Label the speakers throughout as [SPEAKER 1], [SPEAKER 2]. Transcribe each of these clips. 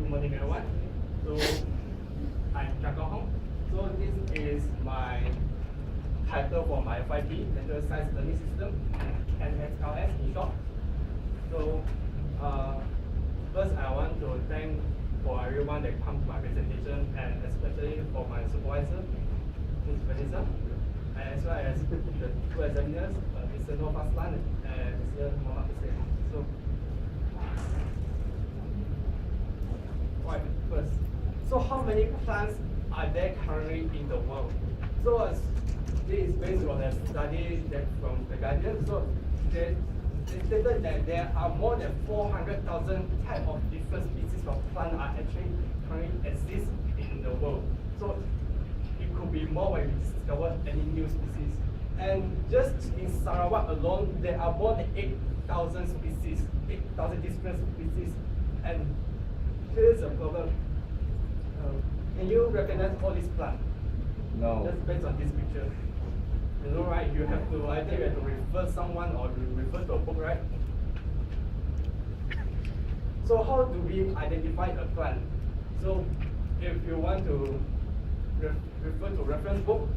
[SPEAKER 1] Good morning, everyone. So, I'm Hong. So, this is my title for my FYP, Natural Science Learning System, NSLS in short. So, first I want to thank for everyone that come to my presentation, and especially for my supervisor, Ms. Vanessa, as well as the two examiners, Mr. Noor Faslan and Mr. Muhammad Hussein. So, right, first, so how many plants are there currently in the world? So this is based on a study that from the Guardian. So they stated that there are more than 400,000 types of different species of plant are actually currently exist in the world. So it could be more when we discover any new species. And just in Sarawak alone, there are more than 8,000 species, 8,000 different species. And here's a problem. Can you recognize all these plants?
[SPEAKER 2] No.
[SPEAKER 1] Just based on this picture. You know, right? You have to either refer someone or refer to a book, right? So how do we identify a plant? So if you want to refer to reference book,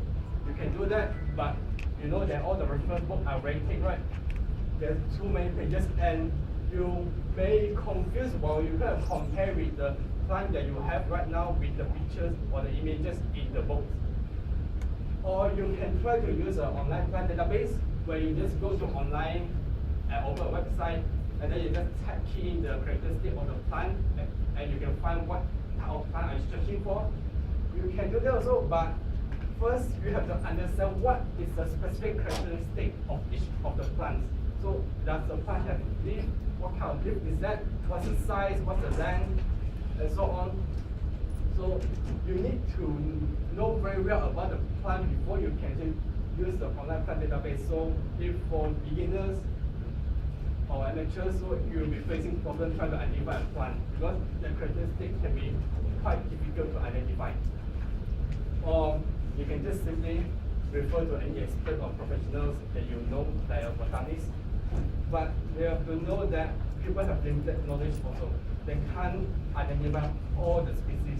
[SPEAKER 1] you can do that, but you know that all the reference books are rated, right? There's too many pages, and you may confuse while you can compare with the plant that you have right now with the pictures or the images in the books. Or you can try to use an online plant database where you just go to online and open a website, and then you just key in the characteristic of the plant, and you can find what type of plant I'm searching for. You can do that also, but first you have to understand what is the specific characteristic of each of the plants. So does the plant have leaf? What kind of leaf is that? What's the size? What's the length? And so on. So you need to know very well about the plant before you can use the online plant database. So if for beginners or amateurs, so you'll be facing problems trying to identify a plant because the characteristics can be quite difficult to identify. Or you can just simply refer to any expert or professionals that you know, like a botanist. But you have to know that people have limited knowledge also. They can't identify all the species.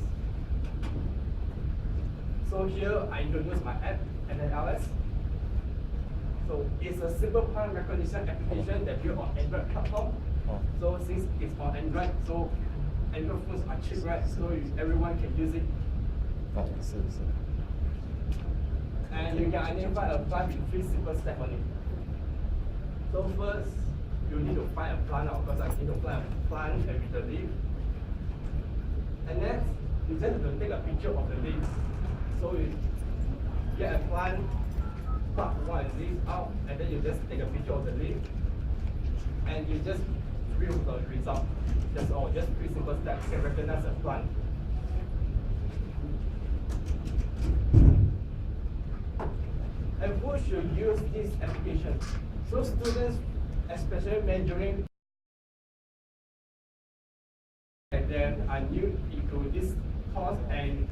[SPEAKER 1] So here I introduce my app, NLS. So it's a simple plant recognition application that built on Android platform. So since it's on Android, so Android phones are cheap, right? So everyone can use it. And you can identify a plant with 3 simple steps on it. So first, you need to find a plant. Of course, I need to find a plant and with the leaf. And next, you just have to take a picture of the leaf. So you get a plant, pluck one leaf out, and then you just take a picture of the leaf, and you just view the result. That's all. Just 3 simple steps. You can recognize a plant. And who should use this application? So students, especially majoring, that are new into this course, and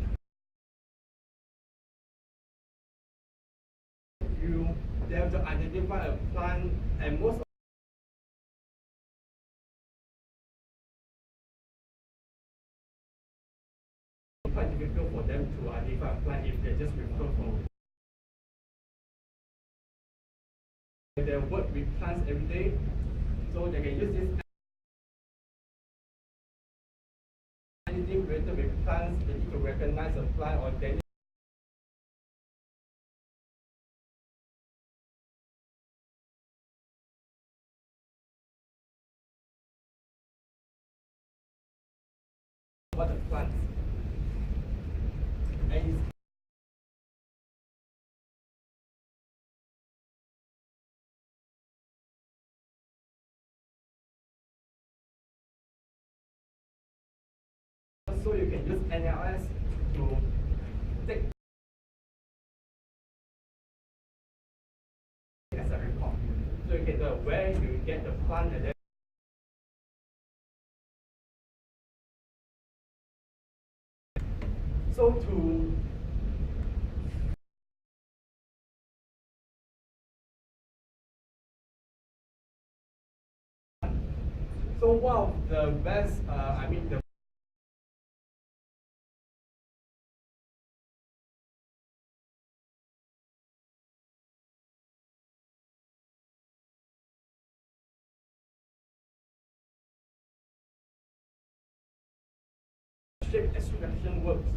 [SPEAKER 1] they have to identify a plant, and most of quite difficult for them to identify a plant if they just refer from. They work with plants every day, so they can use this. Anything related with plants, they need to recognize a plant, or they need what the plants. And so you can use NLS to take as a report. So you can know where you get the plant, and then so one of the best, the shape extraction works.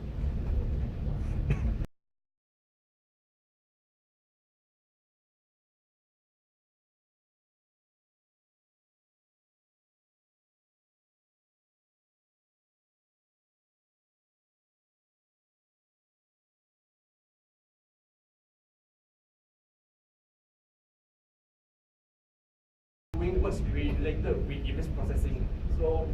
[SPEAKER 1] Works related with image processing. So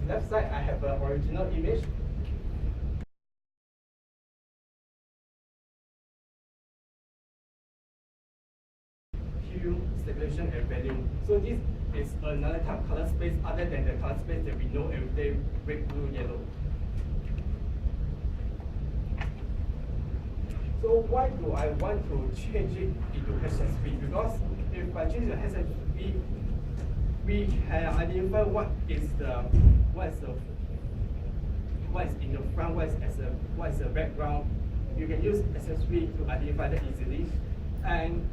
[SPEAKER 1] left side I have an original image. Hue, saturation, and value. So this is another type of color space other than the color space that we know every day: red, blue, yellow. So why do I want to change it into HSV? Because if I change the HSV, we can identify what is in the front, what is the background. You can use HSV to identify that easily. And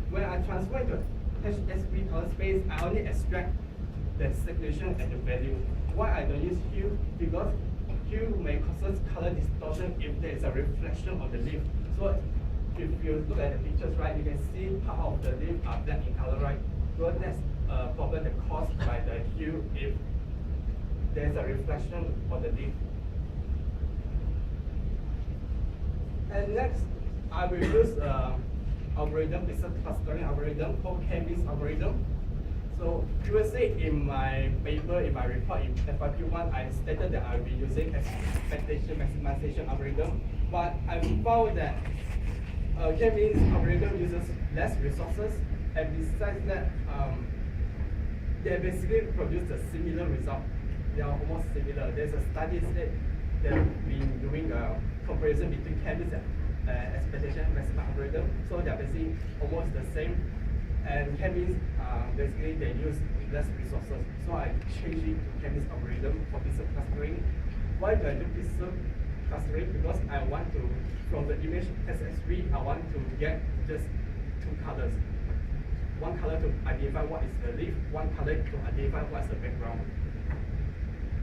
[SPEAKER 1] when I transfer into HSV color space, I only extract the saturation and the value. Why I don't use hue? Because hue may cause color distortion if there is a reflection of the leaf. So if you look at the pictures, right, you can see part of the leaf are black in color, right? So that's a problem that caused by the hue if there's a reflection of the leaf. And next, I will use algorithm, it's a clustering algorithm called Canvas algorithm. So previously in my paper, in my report in FYP 1, I stated that I will be using expectation maximization algorithm, but I found that Canvas algorithm uses less resources, and besides that, they basically produce a similar result. They are almost similar. There's a study that they've been doing a comparison between Canvas and expectation maximum algorithm. So they're basically almost the same. And Canvas, basically they use less resources. So I changed it to Canvas algorithm for pixel clustering. Why do I do pixel clustering? Because I want to, from the image SSV, I want to get just two colors. One color to identify what is the leaf, one color to identify what's the background.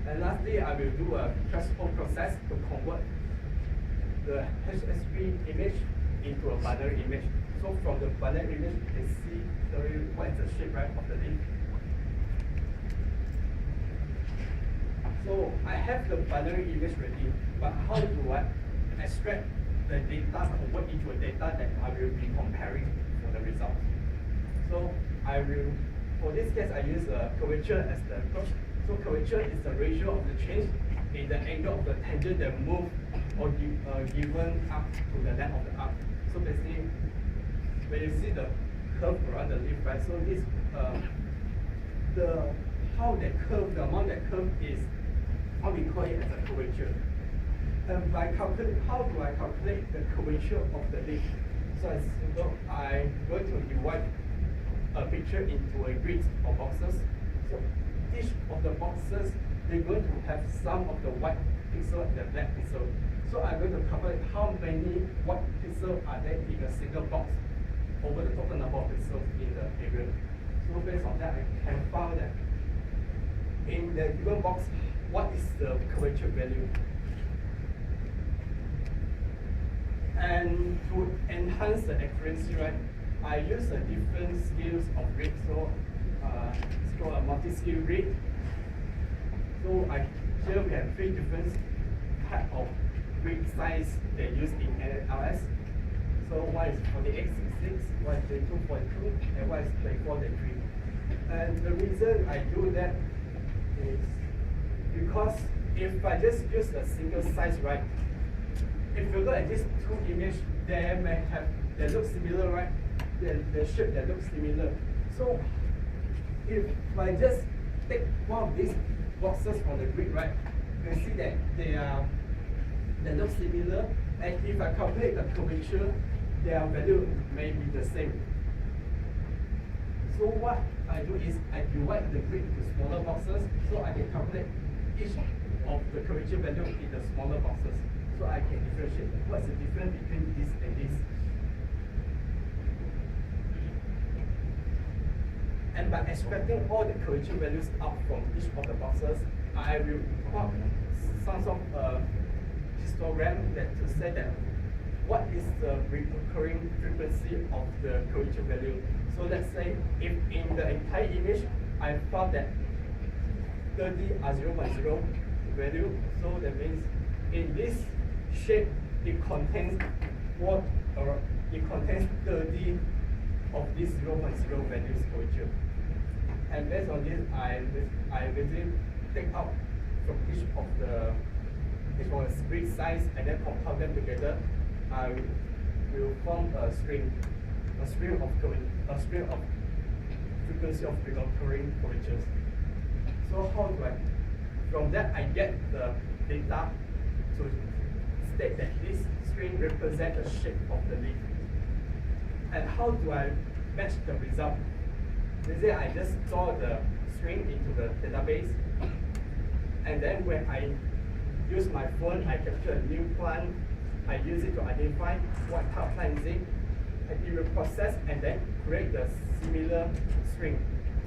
[SPEAKER 1] And lastly, I will do a threshold process to convert the HSV image into a binary image. So from the binary image, you can see what is the shape, right, of the leaf. So I have the binary image ready, but how do I extract the data, convert into a data that I will be comparing for the result? So I will, for this case, I use curvature as the approach. So curvature is the ratio of the change in the angle of the tangent that move or given up to the length of the arc. So basically, when you see the curve around the leaf, right? So this how that curve, the amount that curve is, how we call it as a curvature. And by calculate, how do I calculate the curvature of the leaf? So it's simple. I'm going to divide a picture into a grid of boxes. So each of the boxes, they're going to have some of the white pixel and the black pixel. So I'm going to calculate how many white pixels are there in a single box over the total number of pixels in the area. So based on that, I can find that in the given box, what is the curvature value? And to enhance the accuracy, right, I use a different scales of grid. So it's called a multi-scale grid. So here we have three different type of grid size they use in NLS. So one is 4866, one is 22.2, and one is 24.3. And the reason I do that is because if I just use a single size, right, if you look at these two images, they look similar, right? The shape that looks similar. So if I just take one of these boxes from the grid, right, you can see that they look similar. And if I calculate the curvature, their value may be the same. So what I do is I divide the grid into smaller boxes so I can calculate each of the curvature value in the smaller boxes. So I can differentiate what's the difference between this and this. And by extracting all the curvature values out from each of the boxes, I will plot some sort of histogram that to say that what is the recurring frequency of the curvature value. So let's say if in the entire image I found that 30 are 0.0 value, so that means in this shape it contains what, or it contains 30 of these 0.0 values curvature. And based on this, I basically take out from each of the screen size and then compile them together. I will form a string of frequency of recurring curvatures. So how do I? From that, I get the data to state that this string represents the shape of the leaf. And how do I match the result? Basically, I just store the string into the database, and then when I use my phone, I capture a new plant. I use it to identify what type of plant is it, and it will process and then create the similar string.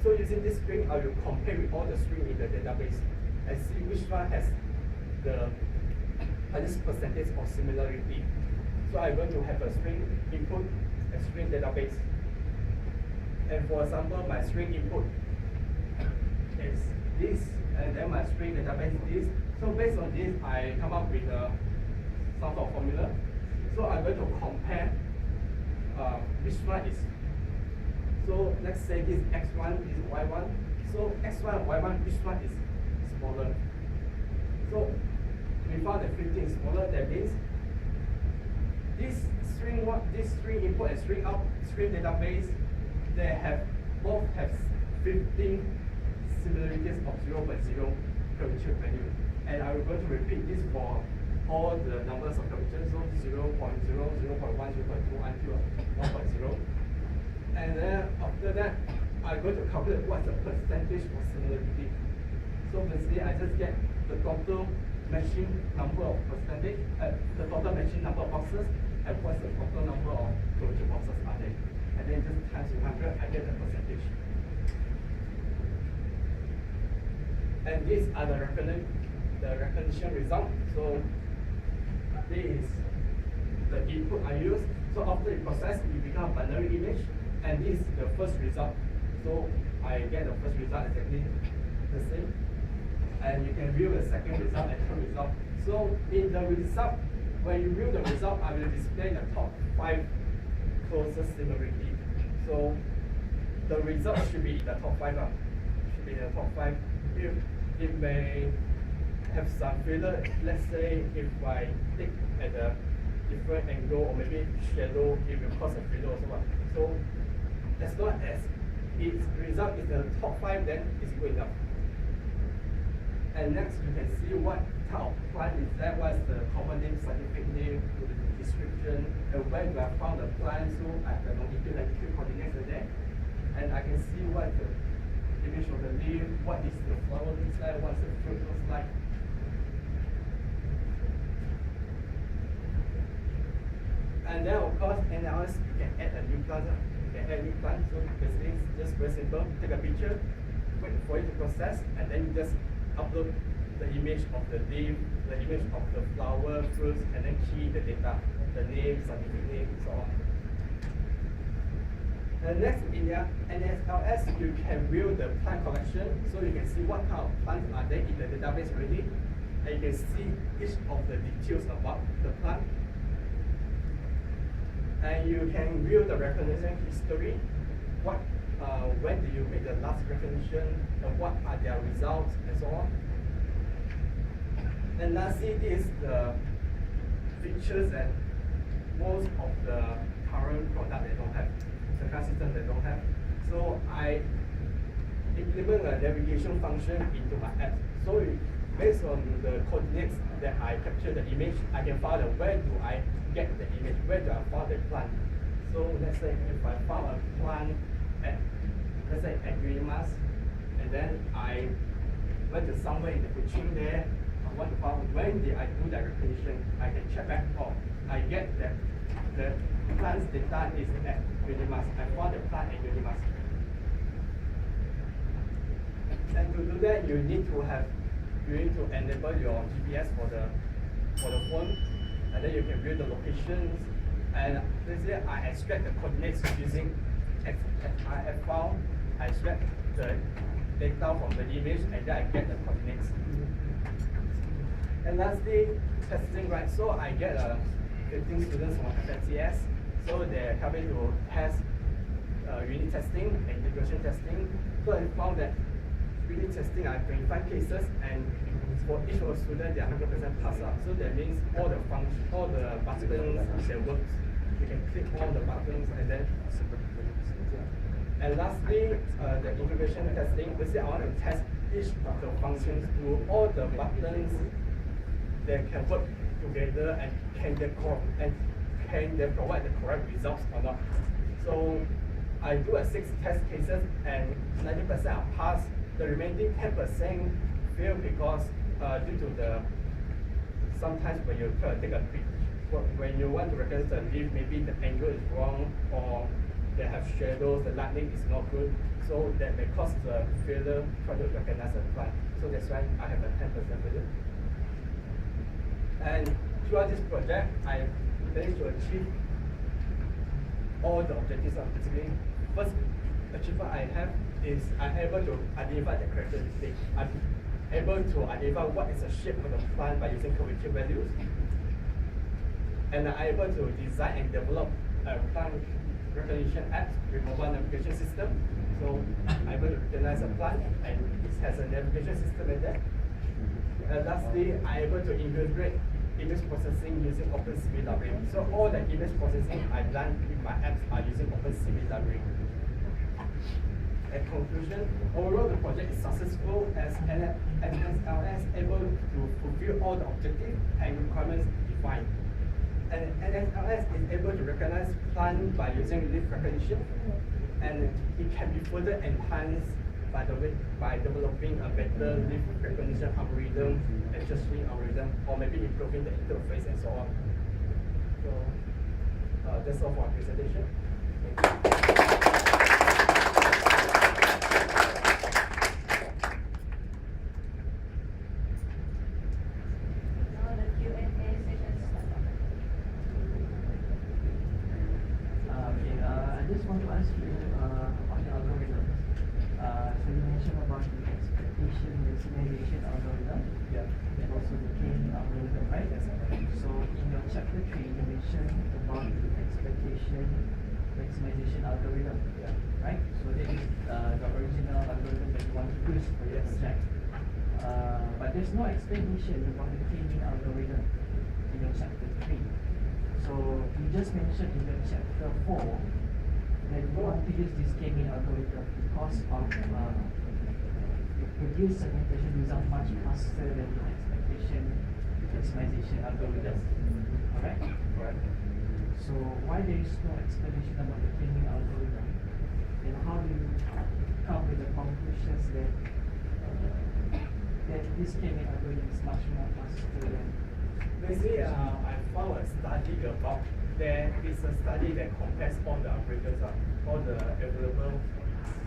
[SPEAKER 1] So using this string, I will compare with all the string in the database and see which one has the highest percentage of similarity. So I'm going to have a string input and string database. And for example, my string input is this, and then my string database is this. So based on this, I come up with some sort of formula. So I'm going to compare which one is. So let's say this x1, this is y1. So x1 and y1, which one is smaller? So we found that 15 is smaller. That means this string input and string out, string database, they both have 15 similarities of 0.0 curvature value. And I will going to repeat this for all the numbers of curvature. So 0.0, 0.1, 0.2 until 1.0. And then after that, I'm going to calculate what's the percentage of similarity. So basically, I just get the total matching number of percentage, the total matching number of boxes, and what's the total number of curvature boxes are there. And then just times with 100, I get the percentage. And these are the recognition result. So this is the input I use. So after it process, it becomes a binary image, and this is the first result. So I get the first result exactly the same. And you can view the second result and third result. So in the result, when you view the result, I will display the top 5 closest similarity. So the result should be in the top 5. Should be in the top 5. If it may have some failure, let's say if I take at a different angle or maybe shadow, it will cause a failure or so on. So as long as its result is the top 5, then it's good enough. And next, you can see what type of plant is that, what's the common name, scientific name, the description, and where do I found the plant. So I have the longitude, latitude coordinates are there. And I can see what the image of the leaf, what is the flower looks like, what's the fruit looks like. And then of course, analysis, you can add a new plant. You can add a new plant. So basically, it's just very simple. Take a picture, wait for it to process, and then you just upload the image of the leaf, the image of the flower, fruits, and then key the data, the name, scientific name, so on. And next, in the NSLS, you can view the plant collection, so you can see what kind of plants are there in the database already, and you can see each of the details about the plant. And you can view the recognition history, when do you make the last recognition, and what are their results, and so on. And lastly, this is the features and most of the current product they don't have, the current system they don't have. So I implement a navigation function into my app. So based on the coordinates that I capture the image, I can find out where do I get the image, where do I find the plant. So let's say if I found a plant at, let's say at Green Mass, and then I went to somewhere in the Kuching there, when I do the recognition, I can check back, oh, I get that the plant's data is at Unimas. I found the plant at Unimas. And to do that, you need to enable your GPS for the phone, and then you can view the locations. And let's say I extract the coordinates using I extract the data from the image, and then I get the coordinates. And lastly, testing, right? So I get 15 students from FNCS, so they're coming to test unit testing and integration testing. So I found that unit testing, I have 25 cases, and for each of the students, they are 100% pass up. So that means all the buttons, they work. You can click all the buttons and then. And lastly, the integration testing. Let's say I want to test each of the functions through all the buttons that can work together, and can they provide the correct results or not. So I do 6 test cases, and 90% are passed. The remaining 10% fail because due to the sometimes when you try to take a picture, when you want to recognize the leaf, maybe the angle is wrong, or they have shadows, the lighting is not good, so that may cause the failure try to recognize the plant. So that's why I have a 10% failure. And throughout this project, I managed to achieve all the objectives of basically. First achievement I have is I'm able to identify the characteristics. I'm able to identify what is the shape of the plant by using curvature values. And I'm able to design and develop a plant recognition app with mobile navigation system. So I'm able to recognize a plant, and it has a navigation system in there. And lastly, I'm able to integrate image processing using OpenCV library. So all the image processing I've done with my apps are using OpenCV library. At conclusion, overall the project is successful as NSLS able to fulfill all the objectives and requirements defined. And NSLS is able to recognize plant by using leaf recognition, and it can be further enhanced by developing a better leaf recognition algorithm, adjusting algorithm, or maybe improving the interface and so on. So that's all for our presentation. Thank you.
[SPEAKER 2] Maximization algorithm, right? So that is the original algorithm that you want to use for your project. But there's no explanation about the k-mean algorithm in your chapter 3. So you just mentioned in your chapter 4 that you want to use this k-mean algorithm because of you produce segmentation result much faster than the expectation maximization algorithm. Alright?
[SPEAKER 1] Right.
[SPEAKER 2] So why there is no explanation about the k-mean algorithm, and how do you come with the conclusions that this k-mean algorithm is much more faster than?
[SPEAKER 1] Basically, I found a study about, there is a study that compares all the algorithms, all the available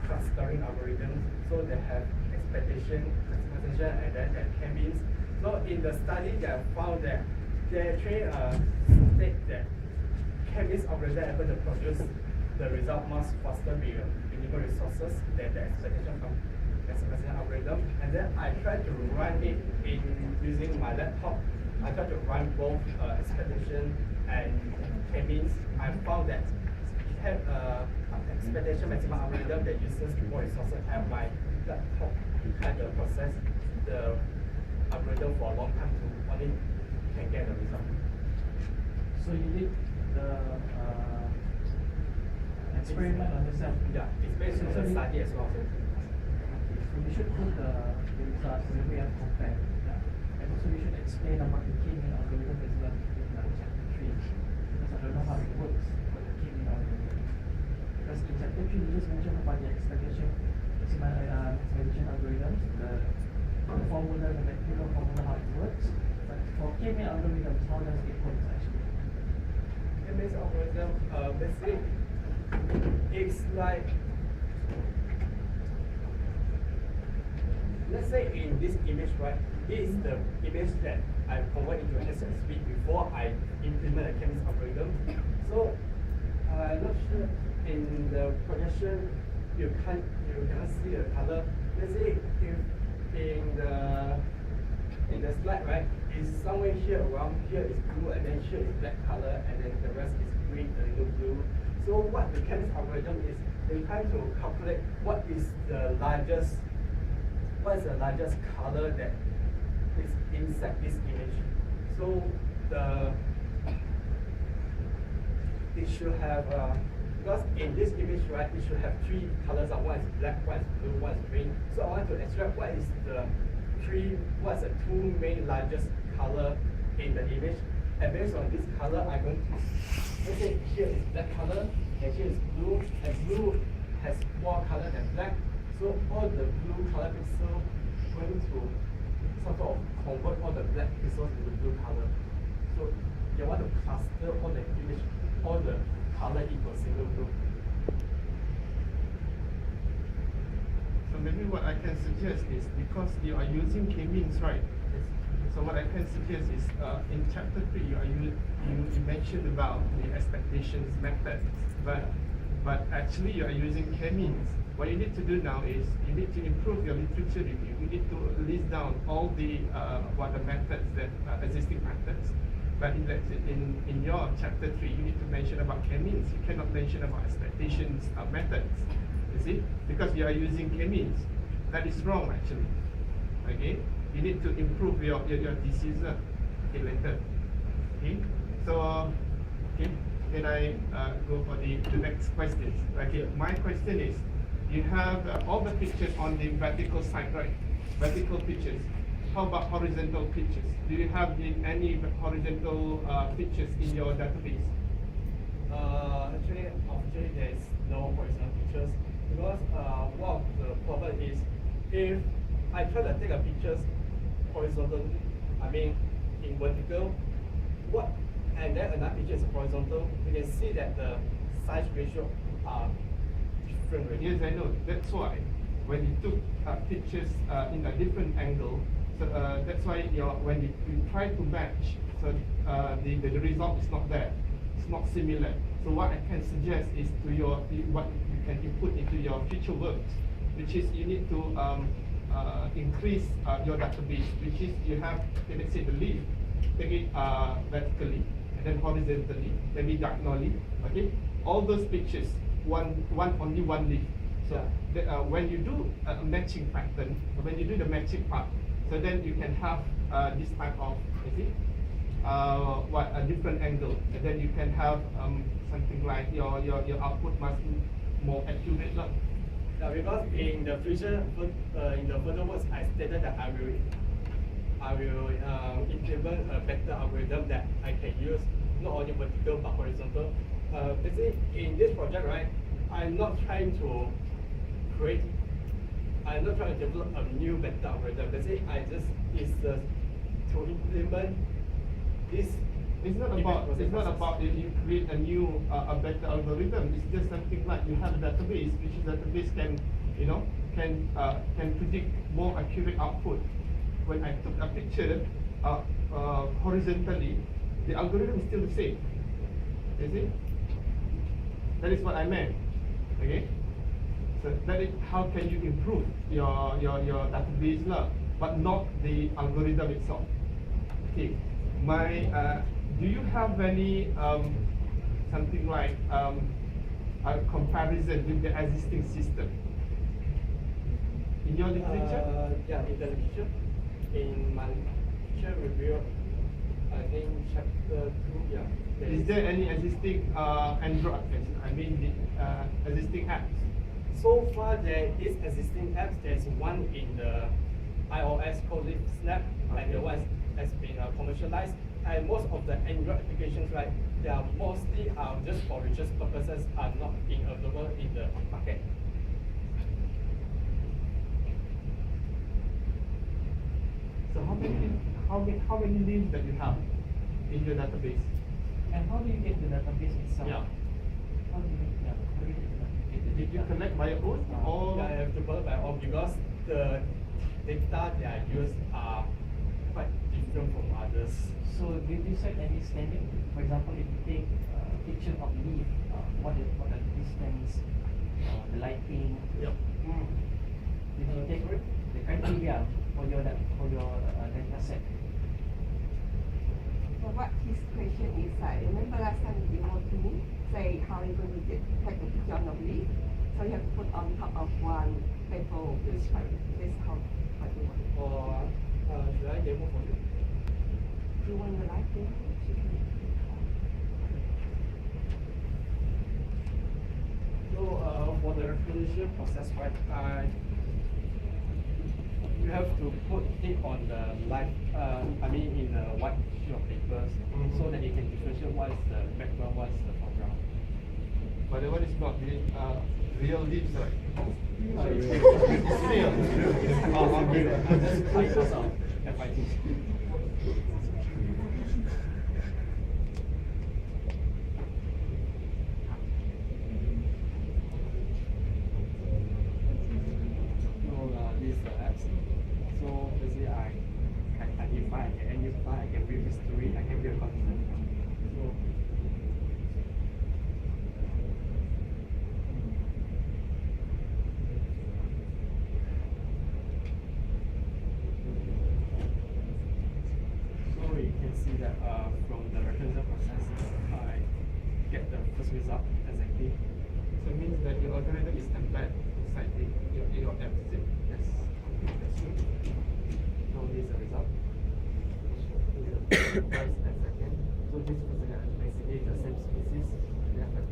[SPEAKER 1] clustering algorithms. So they have expectation, maximization, and then they have k-means. So in the study, they have found that they actually state that k-means algorithm able to produce the result much faster with minimal resources than the expectation from maximization algorithm. And then I tried to run it in using my laptop. I tried to run both expectation and k-means. I found that expectation maximum algorithm that uses more resources, and my laptop had to process the algorithm for a long time to only can get the result.
[SPEAKER 2] So you did the experiment on yourself?
[SPEAKER 1] Yeah, it's based on the study as well.
[SPEAKER 2] Okay, so you should put the results when we have compared. Yeah. And also you should explain about the k-mean algorithm as well in chapter 3. Because I don't know how it works for the k-mean algorithm. Because in chapter 3 you just mentioned about the expectation maximization algorithms, the formula, the mathematical formula, how it works. But for K-means algorithms, how does it work actually?
[SPEAKER 1] K-means algorithm, basically, it's like, let's say in this image, right? This is the image that I convert into SSV before I implement a K-means algorithm. So I'm not sure in the projection you cannot see the color. Let's say if in the slide, right, is somewhere here around here is blue and then here is black color and then the rest is green and little blue. So what the K-means algorithm is, they try to calculate what is the largest color that is inside this image. So it should have because in this image, right, it should have three colors. One is black, one is blue, one is green. So I want to extract what's the two main largest color in the image. And based on this color, I'm going to, let's say here is black color, and here is blue, and blue has more color than black. So all the blue color pixels going to sort of convert all the black pixels into blue color. So you want to cluster all the image, all the color into a single group.
[SPEAKER 3] So maybe what I can suggest is, because you are using K-means, right? So what I can suggest is, in chapter 3, you mentioned about the expectations methods, but actually you are using K-means. What you need to do now is you need to improve your literature review. You need to list down all the methods that existing methods. But in your chapter 3, you need to mention about K-means. You cannot mention about expectations methods. You see, because you are using K-means. That is wrong actually. Okay, you need to improve your thesis later. Okay, so okay, can I go for the next questions? Okay, my question is, you have all the pictures on the vertical side, right? Vertical pictures. How about horizontal pictures? Do you have any horizontal pictures in your database?
[SPEAKER 1] Actually, there is no horizontal pictures because one of the problem is if I try to take a pictures horizontal, I mean in vertical, and then another picture is horizontal, you can see that the size ratio are different. Right?
[SPEAKER 3] Yes, I know. That's why when you took pictures in a different angle, so that's why when you try to match, so the result is not there. It's not similar. So what I can suggest is what you can input into your future works, which is you need to increase your database, which is you have, let's say, the leaf, take it vertically and then horizontally, maybe diagonally. Okay, all those pictures, only one leaf. So when you do a matching pattern, when you do the matching part, so then you can have this type of, you see, a different angle, and then you can have something like your output must be more accurate.
[SPEAKER 1] Yeah, because in the future, in the further words, I stated that I will implement a better algorithm that I can use not only vertical but horizontal. Basically, in this project, right, I'm not trying to develop a new better algorithm. Basically, to implement this.
[SPEAKER 3] It's not about if you create a new a better algorithm. It's just something like you have a database, which is database can predict more accurate output. When I took a picture horizontally, the algorithm is still the same. You see? That is what I meant. Okay? So that is how can you improve your database but not the algorithm itself. Okay. Do you have any something like a comparison with the existing system in your literature?
[SPEAKER 1] Yeah, in the literature, in my literature review, I think chapter 2. Yeah.
[SPEAKER 3] Is there any existing Android? I mean the existing apps.
[SPEAKER 1] So far, there is existing apps. There's one in the iOS called Snap, and the one has been commercialized. And most of the Android applications, right, they are mostly just for research purposes, are not being available in the market.
[SPEAKER 3] So how how many leaves that you have in your database.
[SPEAKER 2] And how do you get the database itself?
[SPEAKER 3] Yeah.
[SPEAKER 2] How do you get the
[SPEAKER 3] Did you
[SPEAKER 2] data?
[SPEAKER 3] collect by your own or?
[SPEAKER 1] Yeah, I have to collect by own because the data that I use are quite different from others.
[SPEAKER 2] So did you set any standing? For example, if you take a picture of leaf, what are the distance, the lighting?
[SPEAKER 3] Yep.
[SPEAKER 2] Did you take the criteria for your data set?
[SPEAKER 4] So what his question is, I remember last time you wrote to me, say how you going to take a picture of leaf. So you have to put on top of one paper, this how what you want.
[SPEAKER 1] Or should I demo for you?
[SPEAKER 4] Do you want the live demo?
[SPEAKER 1] So for the recognition process, right, you have to put it on the live, in the white sheet of paper, so that you can differentiate what is the background, what is the foreground.
[SPEAKER 3] But the one is not real leaves, right?
[SPEAKER 1] It's
[SPEAKER 3] real.
[SPEAKER 1] I'm just trying this out. FYP. These apps. So basically, I can identify, I can identify, I can view history, I can view content. So you can see that from the recognition process, I get the first result exactly.
[SPEAKER 3] So it means that your algorithm is embedded inside your app, is it?
[SPEAKER 1] Yes. So this is the result. This is the first and second. So this is basically the same species. They have a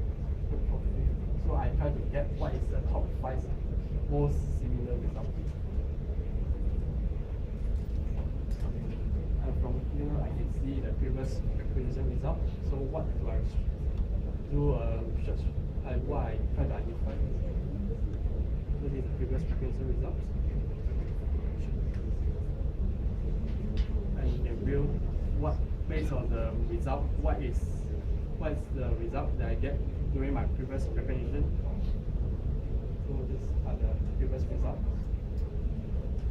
[SPEAKER 1] good property. So I try to get what is the top 5 most similar results. And from here I can see the previous recognition result. So what do I do search? What I try to identify. So this is the previous recognition results. And you can view what based on the result, what is the result that I get during my previous recognition. So these are the previous results.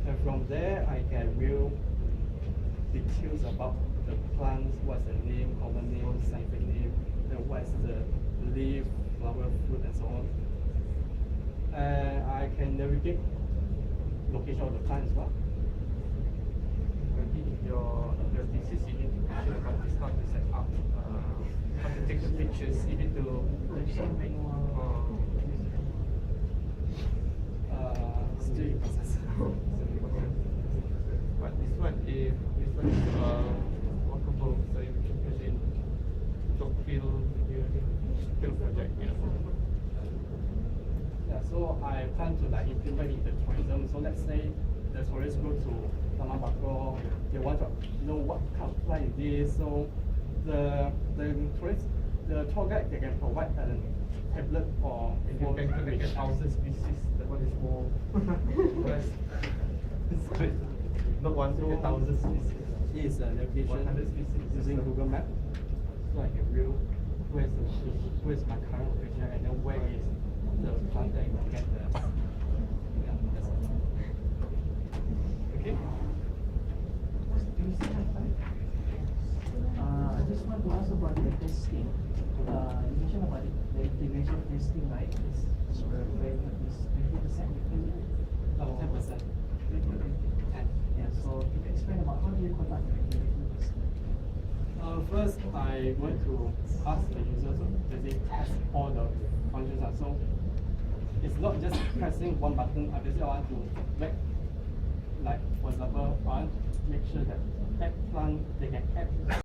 [SPEAKER 1] And from there I can view details about the plants, what's the name, common name, scientific name, and what's the leaf, flower, fruit, and so on. And I can navigate location of the plant as well.
[SPEAKER 3] Maybe in your thesis, you need to teach about this how to set up, how to take the pictures, you need to
[SPEAKER 1] Still in process.
[SPEAKER 3] But this one is workable, so you can use in job field project, you know.
[SPEAKER 1] Yeah, so I plan to implement in the tourism. So let's say the tourists go to Taman Bakro, they want to know what kind of plant is this. So the tourist, the tour guide, they can provide a tablet or
[SPEAKER 3] If you can connect 1,000 species, that one is more. It's good. Not 1,000 species.
[SPEAKER 1] This is a navigation
[SPEAKER 3] 100 species.
[SPEAKER 1] using Google Maps. So I can view where's my current location and then where is the plant that I can get the. Yeah, that's all. Okay.
[SPEAKER 2] I just want to ask about the testing. You mentioned about the integration testing, right? Is 20%?
[SPEAKER 1] 10%. 10.
[SPEAKER 2] Yeah, so you can explain about how do you conduct the integration testing?
[SPEAKER 1] First, I want to ask the users to basically test all the functions. So it's not just pressing one button. I want to make, like for example, I want to make sure that eggplant they can add